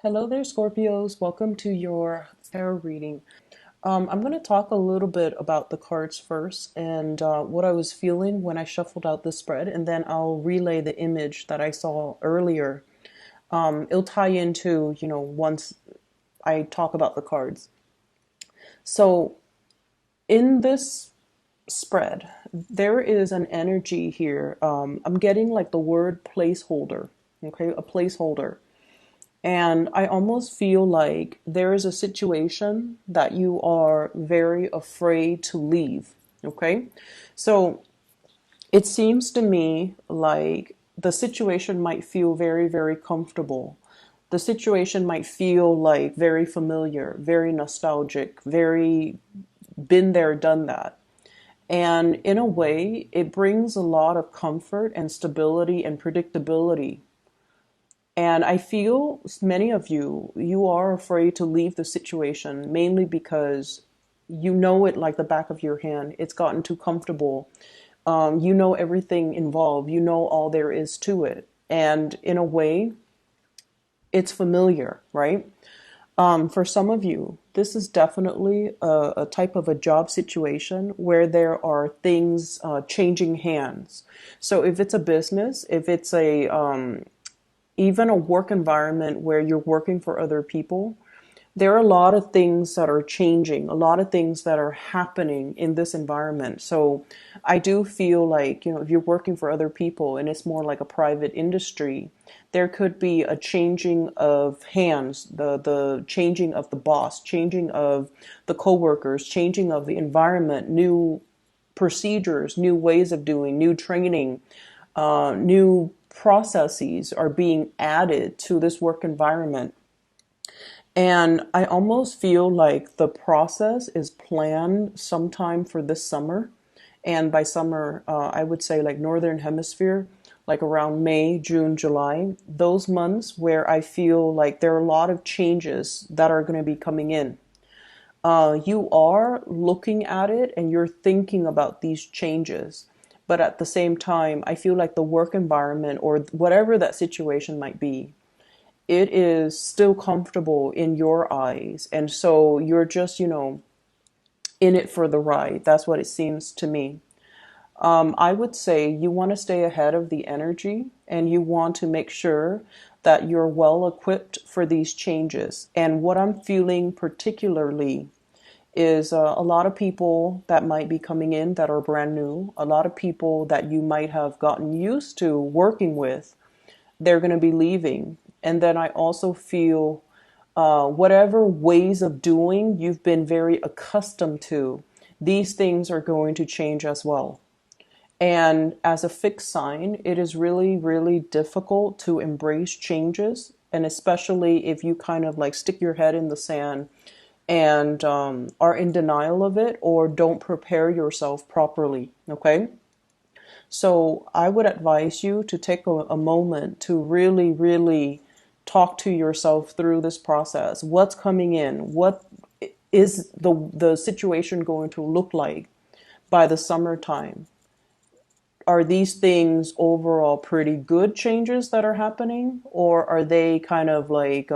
Hello there, Scorpios. Welcome to your tarot reading. I'm going to talk a little bit about the cards first and what I was feeling when I shuffled out the spread, and then I'll relay the image that I saw earlier. It'll tie into, once I talk about the cards. So, in this spread, there is an energy here. I'm getting like the word placeholder, okay? A placeholder. And I almost feel like there is a situation that you are very afraid to leave. Okay. So it seems to me like the situation might feel very, very comfortable. The situation might feel like very familiar, very nostalgic, very been there, done that. And in a way, it brings a lot of comfort and stability and predictability. And I feel many of you are afraid to leave the situation, mainly because you know it like the back of your hand. It's gotten too comfortable. You know everything involved. You know all there is to it. And in a way, it's familiar, right? For some of you, this is definitely a type of a job situation where there are things changing hands. So if it's a business, if it's a even a work environment where you're working for other people, there are a lot of things that are changing, a lot of things that are happening in this environment. So I do feel like, if you're working for other people and it's more like a private industry, there could be a changing of hands, the changing of the boss, changing of the coworkers, changing of the environment, new procedures, new ways of doing, new training, new processes are being added to this work environment. And I almost feel like the process is planned sometime for this summer. And by summer, I would say like Northern Hemisphere, like around May, June, July, those months where I feel like there are a lot of changes that are going to be coming in. You are looking at it and you're thinking about these changes. But at the same time, I feel like the work environment or whatever that situation might be, it is still comfortable in your eyes. And so you're just, in it for the ride. That's what it seems to me. I would say you want to stay ahead of the energy and you want to make sure that you're well equipped for these changes. And what I'm feeling particularly is a lot of people that might be coming in that are brand new, a lot of people that you might have gotten used to working with, they're going to be leaving. And then I also feel whatever ways of doing you've been very accustomed to, these things are going to change as well. And as a fixed sign, it is really, really difficult to embrace changes. And especially if you kind of like stick your head in the sand and are in denial of it or don't prepare yourself properly. Okay. So I would advise you to take a moment to really, really talk to yourself through this process. What's coming in? What is the situation going to look like by the summertime? Are these things overall pretty good changes that are happening, or are they kind of like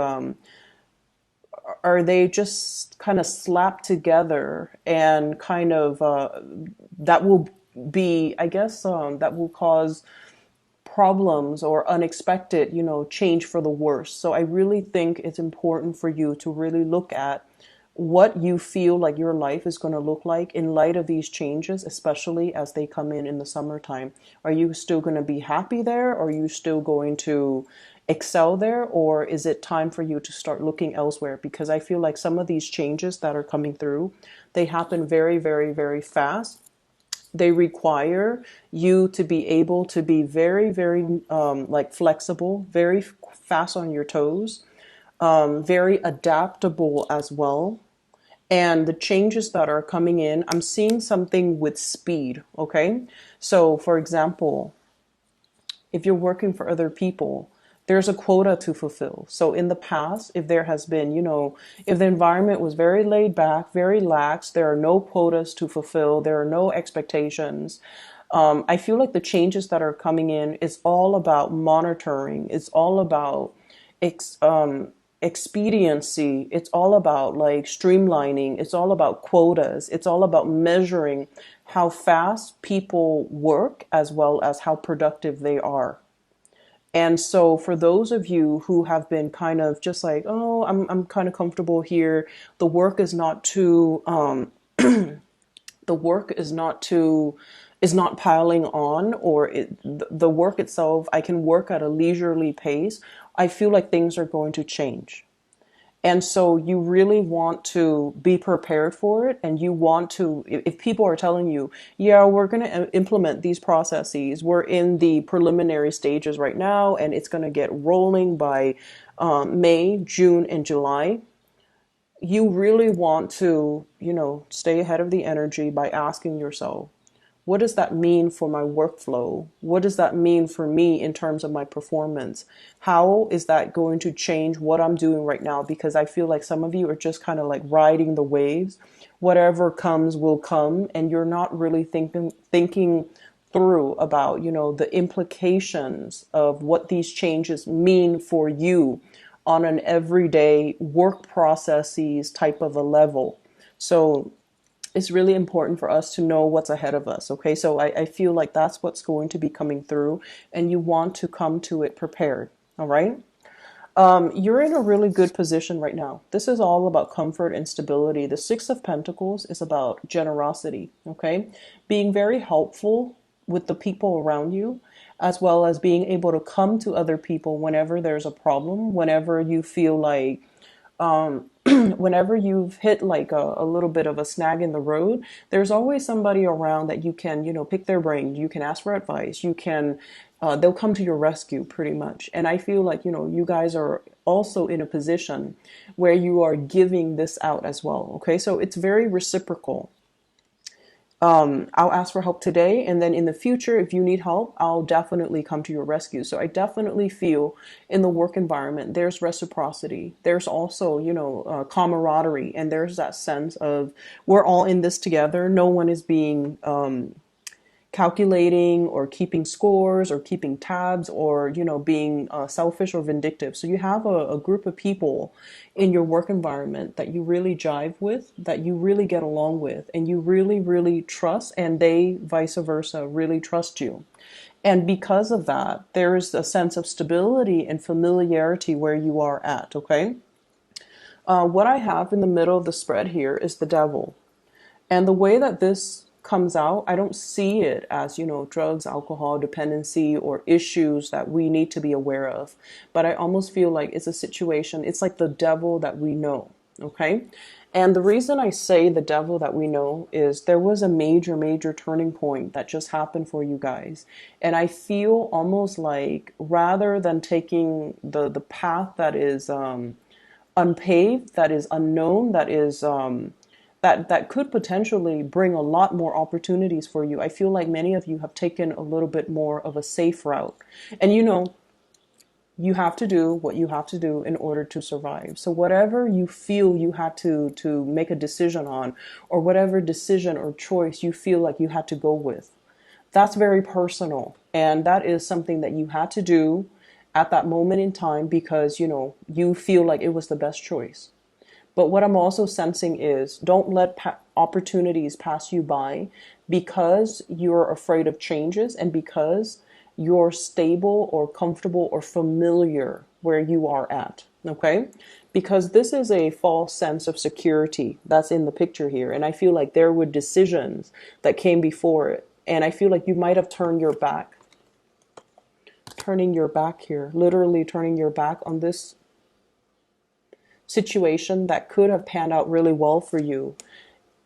are they just kind of slapped together and kind of that will be, I guess, that will cause problems or unexpected, change for the worse. So I really think it's important for you to really look at what you feel like your life is going to look like in light of these changes, especially as they come in the summertime. Are you still going to be happy there? Are you still going to excel there? Or is it time for you to start looking elsewhere? Because I feel like some of these changes that are coming through, they happen very, very, very fast. They require you to be able to be very, very like flexible, very fast on your toes, very adaptable as well. And the changes that are coming in, I'm seeing something with speed. Okay. So, for example, if you're working for other people, there's a quota to fulfill. So in the past, if there has been, if the environment was very laid back, very lax, there are no quotas to fulfill, there are no expectations. I feel like the changes that are coming in is all about monitoring. It's all about expediency. It's all about like streamlining. It's all about quotas. It's all about measuring how fast people work as well as how productive they are. And so for those of you who have been kind of just like, oh, I'm kind of comfortable here. The work is not too, the work is not piling on, or the work itself, I can work at a leisurely pace. I feel like things are going to change. And so you really want to be prepared for it. And you want to, if people are telling you, yeah, we're going to implement these processes, we're in the preliminary stages right now, and it's going to get rolling by May, June, and July. You really want to, stay ahead of the energy by asking yourself, what does that mean for my workflow? What does that mean for me in terms of my performance? How is that going to change what I'm doing right now? Because I feel like some of you are just kind of like riding the waves. Whatever comes will come, and you're not really thinking through about, the implications of what these changes mean for you on an everyday work processes type of a level. So it's really important for us to know what's ahead of us. Okay, so I feel like that's what's going to be coming through, and you want to come to it prepared. All right. You're in a really good position right now. This is all about comfort and stability. The Six of Pentacles is about generosity. Okay, being very helpful with the people around you, as well as being able to come to other people whenever there's a problem, whenever you feel like whenever you've hit like a little bit of a snag in the road, there's always somebody around that you can, pick their brain. You can ask for advice. You can, they'll come to your rescue pretty much. And I feel like, you guys are also in a position where you are giving this out as well. Okay. So it's very reciprocal. I'll ask for help today, and then in the future, if you need help, I'll definitely come to your rescue. So I definitely feel in the work environment, there's reciprocity. There's also, camaraderie, and there's that sense of we're all in this together. No one is being calculating or keeping scores or keeping tabs or being selfish or vindictive. So you have a group of people in your work environment that you really jive with, that you really get along with, and you really really trust, and they vice versa really trust you. And because of that, there is a sense of stability and familiarity where you are at. Okay, what I have in the middle of the spread here is the devil. And the way that this comes out, I don't see it as, drugs, alcohol, dependency, or issues that we need to be aware of. But I almost feel like it's a situation, it's like the devil that we know. Okay. And the reason I say the devil that we know is there was a major, major turning point that just happened for you guys. And I feel almost like rather than taking the path that is unpaved, that is unknown, that is that could potentially bring a lot more opportunities for you. I feel like many of you have taken a little bit more of a safe route. And you have to do what you have to do in order to survive. So whatever you feel you had to make a decision on, or whatever decision or choice you feel like you had to go with, that's very personal. And that is something that you had to do at that moment in time because, you feel like it was the best choice. But what I'm also sensing is don't let opportunities pass you by because you're afraid of changes and because you're stable or comfortable or familiar where you are at. Okay? Because this is a false sense of security that's in the picture here. And I feel like there were decisions that came before it. And I feel like you might have turning your back here, literally turning your back on this situation that could have panned out really well for you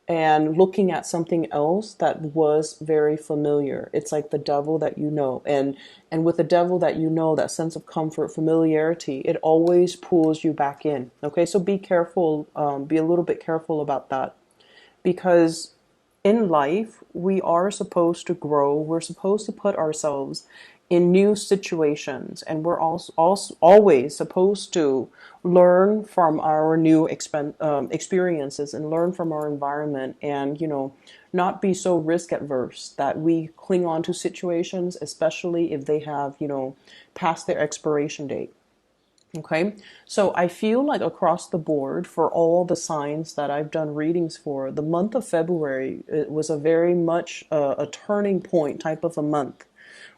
and looking at something else that was very familiar. It's like the devil that you know, and with the devil that you know, that sense of comfort, familiarity, it always pulls you back in. Okay, so be careful, be a little bit careful about that, because in life we are supposed to grow. We're supposed to put ourselves in new situations, and we're also always supposed to learn from our new experiences and learn from our environment, and not be so risk adverse that we cling on to situations, especially if they have passed their expiration date. Okay, so I feel like across the board for all the signs that I've done readings for, the month of February, it was a very much a turning point type of a month.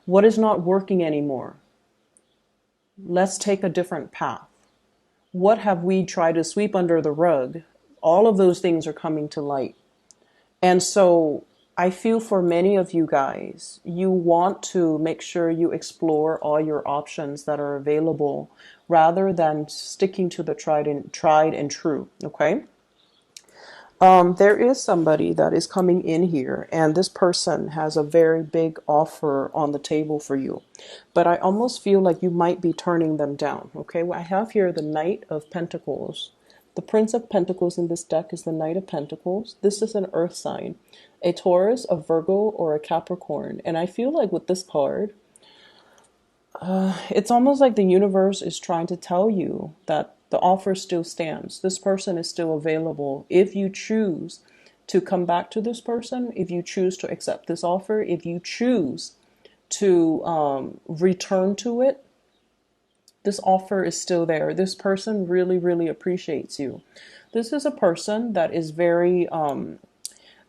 What is not working anymore? Let's take a different path. What have we tried to sweep under the rug? All of those things are coming to light. And so I feel for many of you guys, you want to make sure you explore all your options that are available rather than sticking to the tried and true. Okay. There is somebody that is coming in here, and this person has a very big offer on the table for you. But I almost feel like you might be turning them down. Okay, well, I have here the Knight of Pentacles. The Prince of Pentacles in this deck is the Knight of Pentacles. This is an earth sign, a Taurus, a Virgo, or a Capricorn. And I feel like with this card, it's almost like the universe is trying to tell you that the offer still stands. This person is still available. If you choose to come back to this person, if you choose to accept this offer, if you choose to return to it, this offer is still there. This person really, really appreciates you. This is a person that is very,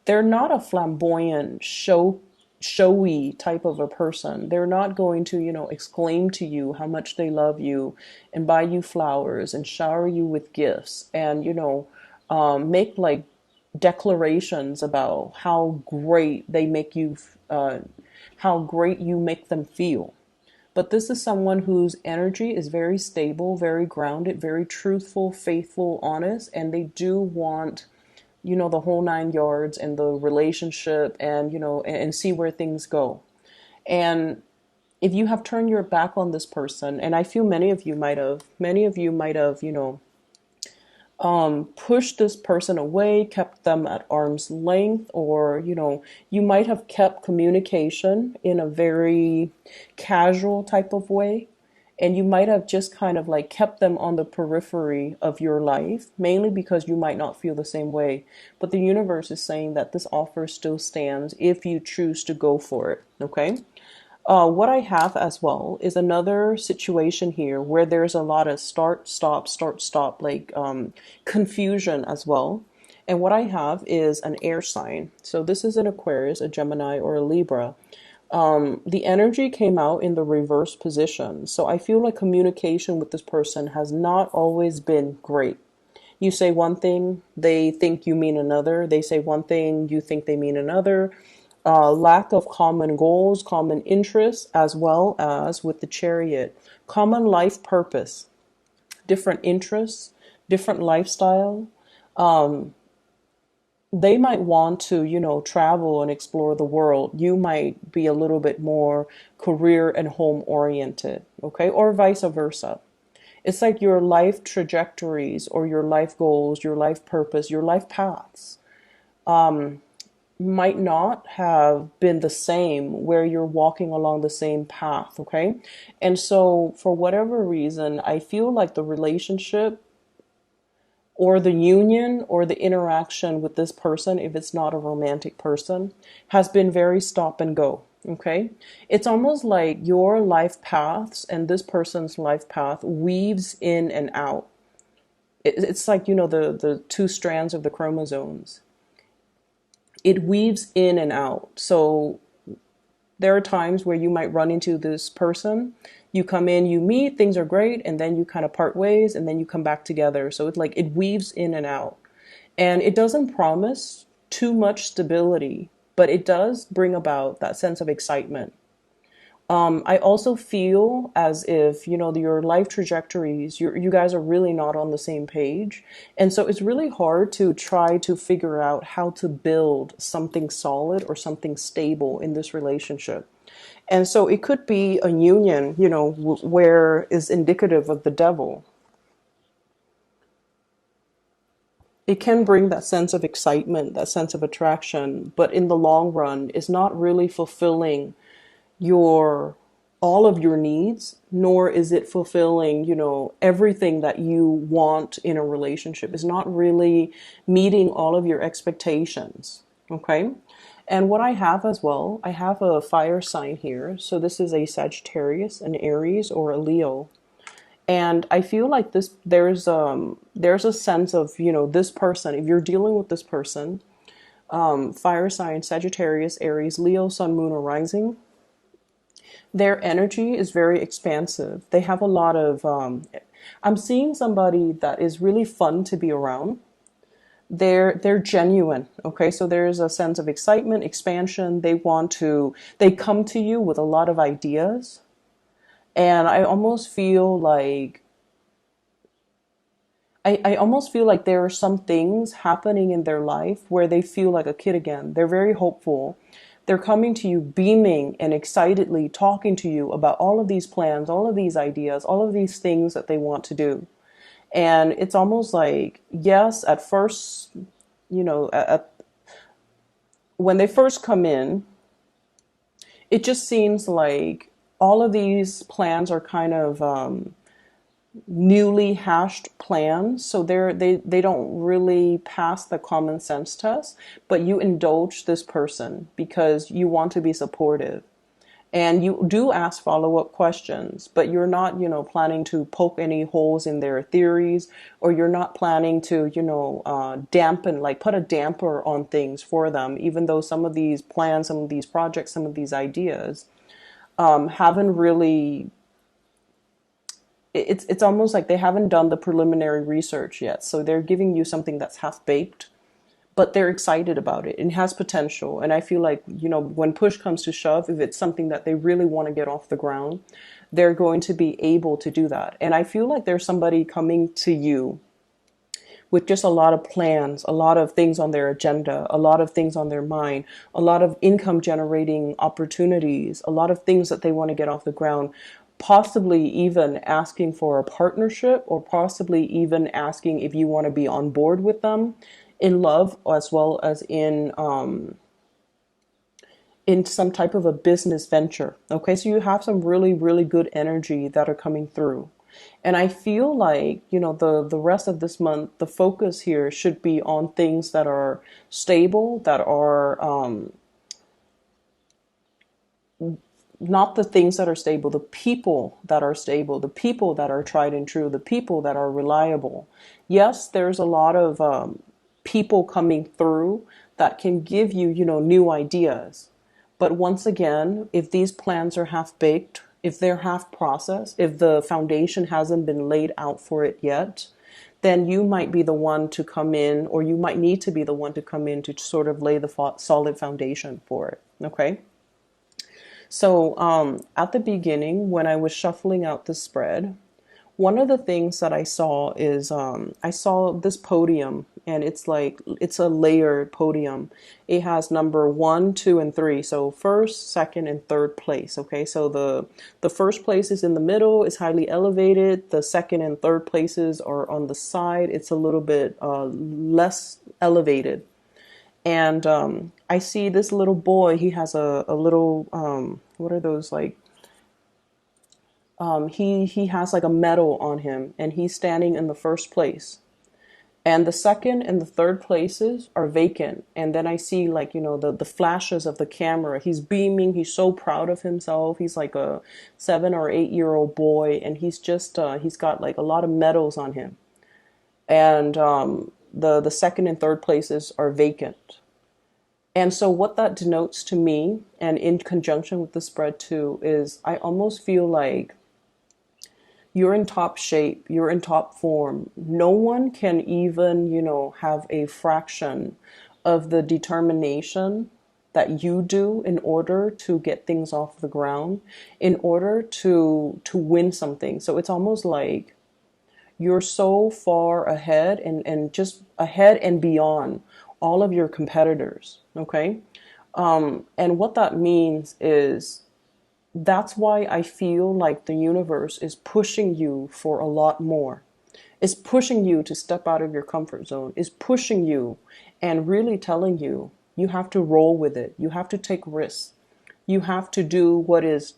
they're not a flamboyant, showy type of a person. They're not going to, exclaim to you how much they love you and buy you flowers and shower you with gifts and, make like declarations about how great they make you, how great you make them feel. But this is someone whose energy is very stable, very grounded, very truthful, faithful, honest, and they do want, the whole 9 yards and the relationship and, and see where things go. And if you have turned your back on this person, and I feel many of you might have, pushed this person away, kept them at arm's length, or, you might have kept communication in a very casual type of way. And you might have just kind of like kept them on the periphery of your life, mainly because you might not feel the same way. But the universe is saying that this offer still stands if you choose to go for it. Okay. What I have as well is another situation here where there's a lot of start, stop, like confusion as well. And what I have is an air sign. So this is an Aquarius, a Gemini, or a Libra. The energy came out in the reverse position. So I feel like communication with this person has not always been great. You say one thing, they think you mean another. They say one thing, you think they mean another. Lack of common goals, common interests, as well as with the Chariot, common life purpose, different interests, different lifestyle. They might want to, travel and explore the world. You might be a little bit more career and home oriented, okay? Or vice versa. It's like your life trajectories or your life goals, your life purpose, your life paths might not have been the same where you're walking along the same path, okay? And so for whatever reason, I feel like the relationship or the union or the interaction with this person, if it's not a romantic person, has been very stop and go. Okay. It's almost like your life paths and this person's life path weaves in and out. It's like, the two strands of the chromosomes. It weaves in and out. So there are times where you might run into this person. You come in, you meet, things are great, and then you kind of part ways, and then you come back together. So it's like it weaves in and out. And it doesn't promise too much stability, but it does bring about that sense of excitement. I also feel as if, your life trajectories, you guys are really not on the same page. And so it's really hard to try to figure out how to build something solid or something stable in this relationship. And so it could be a union, where is indicative of the devil. It can bring that sense of excitement, that sense of attraction, but in the long run is not really fulfilling your all of your needs, nor is it fulfilling, everything that you want in a relationship. Is not really meeting all of your expectations. Okay. And what I have as well, I have a fire sign here. So this is a Sagittarius, an Aries, or a Leo. And I feel like there's a sense of, this person, if you're dealing with this person, fire sign, Sagittarius, Aries, Leo, Sun, Moon, or Rising, their energy is very expansive. They have a lot of, I'm seeing somebody that is really fun to be around. They're genuine. Okay. So there's a sense of excitement, expansion. They come to you with a lot of ideas. And I almost feel like there are some things happening in their life where they feel like a kid again. They're very hopeful. They're coming to you beaming and excitedly talking to you about all of these plans, all of these ideas, all of these things that they want to do. And it's almost like, yes, at first, when they first come in, it just seems like all of these plans are kind of newly hashed plans, so they don't really pass the common sense test, but you indulge this person because you want to be supportive. And you do ask follow-up questions, but you're not, planning to poke any holes in their theories, or you're not planning to, dampen, like put a damper on things for them, even though some of these plans, some of these projects, some of these ideas haven't really, it's almost like they haven't done the preliminary research yet. So they're giving you something that's half baked, but they're excited about it. It has potential. And I feel like, when push comes to shove, if it's something that they really want to get off the ground, they're going to be able to do that. And I feel like there's somebody coming to you with just a lot of plans, a lot of things on their agenda, a lot of things on their mind, a lot of income generating opportunities, a lot of things that they want to get off the ground, possibly even asking for a partnership, or possibly even asking if you want to be on board with them in love, as well as in some type of a business venture. Okay, so you have some really, really good energy that are coming through. And I feel like, the rest of this month, the focus here should be on things that are stable, that are not the things that are stable, the people that are stable, the people that are tried and true, the people that are reliable. Yes, there's a lot of people coming through that can give you, new ideas. But once again, if these plans are half baked, if they're half processed, if the foundation hasn't been laid out for it yet, then you might be the one to come in, or you might need to be the one to come in to sort of lay the solid foundation for it. Okay. So at the beginning, when I was shuffling out the spread, one of the things that I saw is I saw this podium, and it's a layered podium. It has number 1, 2, and 3. So first, second, and third place. Okay, so the first place is in the middle, is highly elevated. The second and third places are on the side. It's a little bit less elevated. And I see this little boy. He has a little what are those, like? He has like a medal on him, and he's standing in the first place. And the second and the third places are vacant. And then I see, like, the flashes of the camera. He's beaming. He's so proud of himself. He's like a 7 or 8 year old boy, and he's got like a lot of medals on him. And the second and third places are vacant. And so what that denotes to me, and in conjunction with the spread too, is I almost feel like you're in top shape, you're in top form. No one can even, have a fraction of the determination that you do in order to get things off the ground, in order to win something. So it's almost like you're so far ahead, and just ahead and beyond all of your competitors. Okay. And what that means is, that's why I feel like the universe is pushing you for a lot more. It's pushing you to step out of your comfort zone. It's pushing you and really telling you, you have to roll with it. You have to take risks. You have to do what is,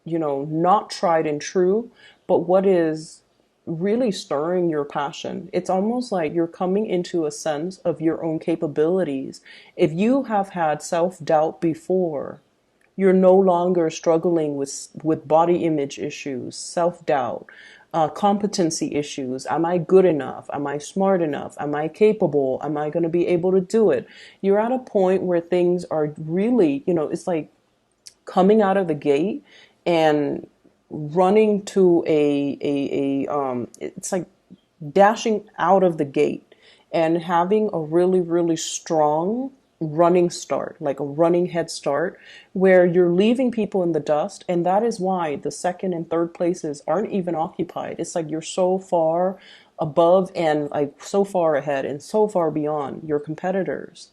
not tried and true, but what is really stirring your passion. It's almost like you're coming into a sense of your own capabilities. If you have had self-doubt before, you're no longer struggling with body image issues, self-doubt, competency issues. Am I good enough? Am I smart enough? Am I capable? Am I going to be able to do it? You're at a point where things are really, it's like coming out of the gate and running to it's like dashing out of the gate and having a really, really strong running start, like a running head start, where you're leaving people in the dust. And that is why the second and third places aren't even occupied. It's like you're so far above and like so far ahead and so far beyond your competitors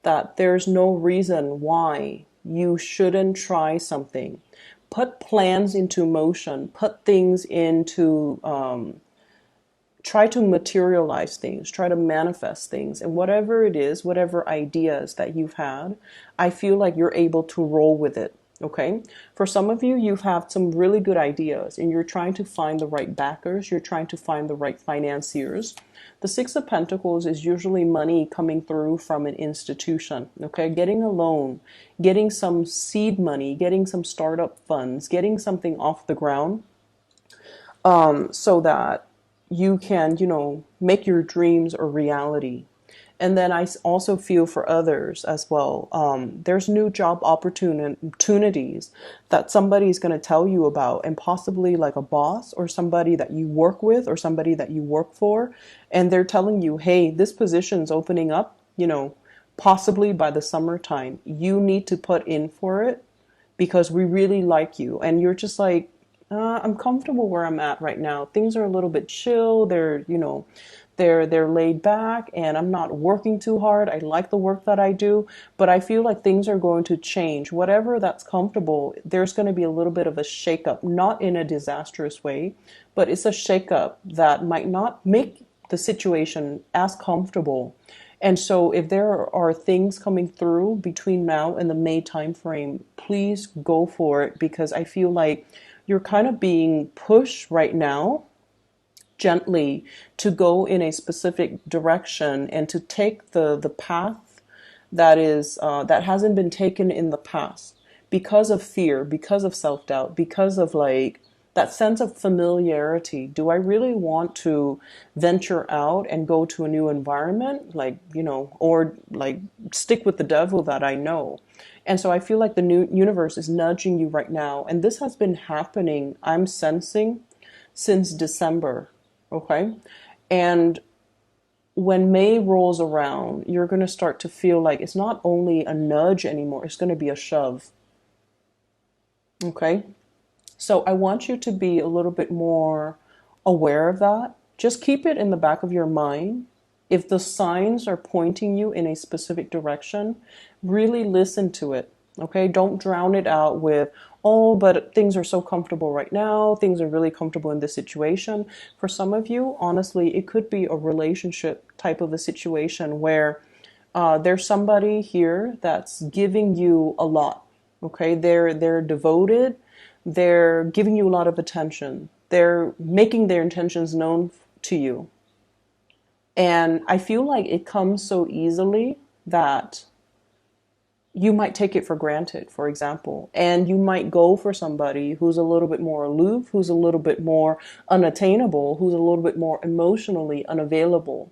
that there's no reason why you shouldn't try something. Put plans into motion, put things into try to materialize things, try to manifest things. And whatever it is, whatever ideas that you've had, I feel like you're able to roll with it. Okay. For some of you, you've had some really good ideas and you're trying to find the right backers. You're trying to find the right financiers. The Six of Pentacles is usually money coming through from an institution. Okay. Getting a loan, getting some seed money, getting some startup funds, getting something off the ground, so that you can, make your dreams a reality. And then I also feel for others as well. There's new job opportunities that somebody's going to tell you about, and possibly like a boss or somebody that you work with or somebody that you work for. And they're telling you, hey, this position's opening up, possibly by the summertime. You need to put in for it because we really like you. And you're just like, I'm comfortable where I'm at right now. Things are a little bit chill. They're laid back and I'm not working too hard. I like the work that I do, but I feel like things are going to change. Whatever that's comfortable, there's going to be a little bit of a shakeup, not in a disastrous way, but it's a shakeup that might not make the situation as comfortable. And so if there are things coming through between now and the May timeframe, please go for it, because I feel like you're kind of being pushed right now gently to go in a specific direction and to take the path that is that hasn't been taken in the past because of fear, because of self-doubt, because of like that sense of familiarity. Do I really want to venture out and go to a new environment, like, or like stick with the devil that I know? And so I feel like the new universe is nudging you right now. And this has been happening, I'm sensing, since December. Okay. And when May rolls around, you're going to start to feel like it's not only a nudge anymore, it's going to be a shove. Okay. So I want you to be a little bit more aware of that. Just keep it in the back of your mind. If the signs are pointing you in a specific direction, really listen to it. Okay, don't drown it out with, oh, but things are so comfortable right now. Things are really comfortable in this situation. For some of you, honestly, it could be a relationship type of a situation where there's somebody here that's giving you a lot. Okay, they're devoted. They're giving you a lot of attention. They're making their intentions known to you. And I feel like it comes so easily that you might take it for granted, for example. And you might go for somebody who's a little bit more aloof, who's a little bit more unattainable, who's a little bit more emotionally unavailable.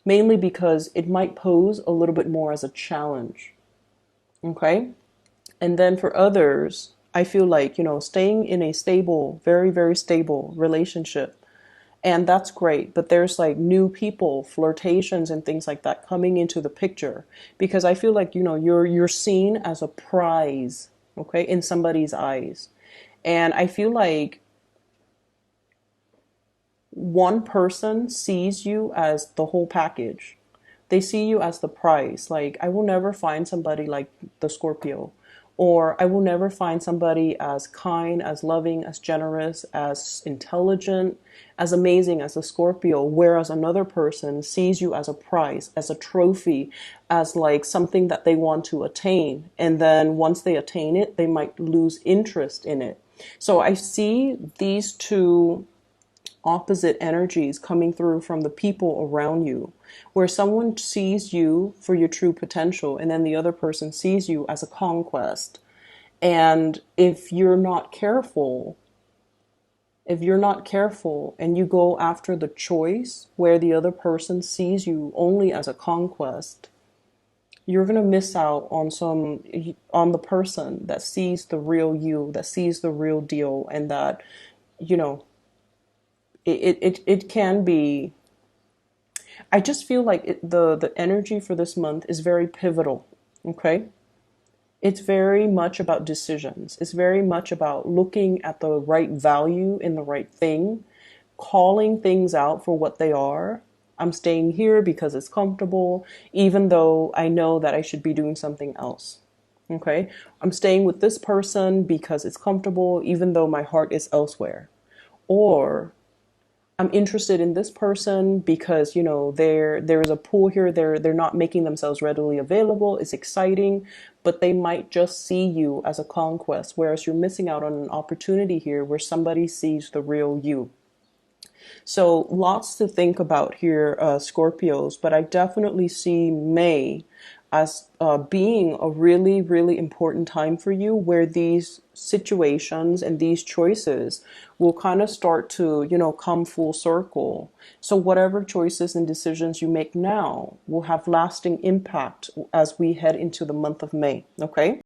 Mainly because it might pose a little bit more as a challenge. Okay? And then for others, I feel like, staying in a stable, very, very stable relationship. And that's great. But there's like new people, flirtations and things like that coming into the picture. Because I feel like, you're seen as a prize, okay, in somebody's eyes. And I feel like one person sees you as the whole package. They see you as the prize. Like, I will never find somebody like the Scorpio. Or I will never find somebody as kind, as loving, as generous, as intelligent, as amazing as a Scorpio. Whereas another person sees you as a prize, as a trophy, as like something that they want to attain. And then once they attain it, they might lose interest in it. So I see these two opposite energies coming through from the people around you, where someone sees you for your true potential and then the other person sees you as a conquest. And if you're not careful, If you're not careful and you go after the choice where the other person sees you only as a conquest, you're going to miss out on the person that sees the real you, that sees the real deal, and that, you know, it can be. I just feel like the energy for this month is very pivotal. Okay, it's very much about decisions. It's very much about looking at the right value in the right thing, calling things out for what they are. I'm staying here because it's comfortable, even though I know that I should be doing something else. Okay, I'm staying with this person because it's comfortable, even though my heart is elsewhere. Or I'm interested in this person because, there's a pool here. They're not making themselves readily available. It's exciting, but they might just see you as a conquest, whereas you're missing out on an opportunity here where somebody sees the real you. So lots to think about here, Scorpios, but I definitely see May as being a really, really important time for you, where these situations and these choices will kind of start to, come full circle. So whatever choices and decisions you make now will have lasting impact as we head into the month of May. Okay.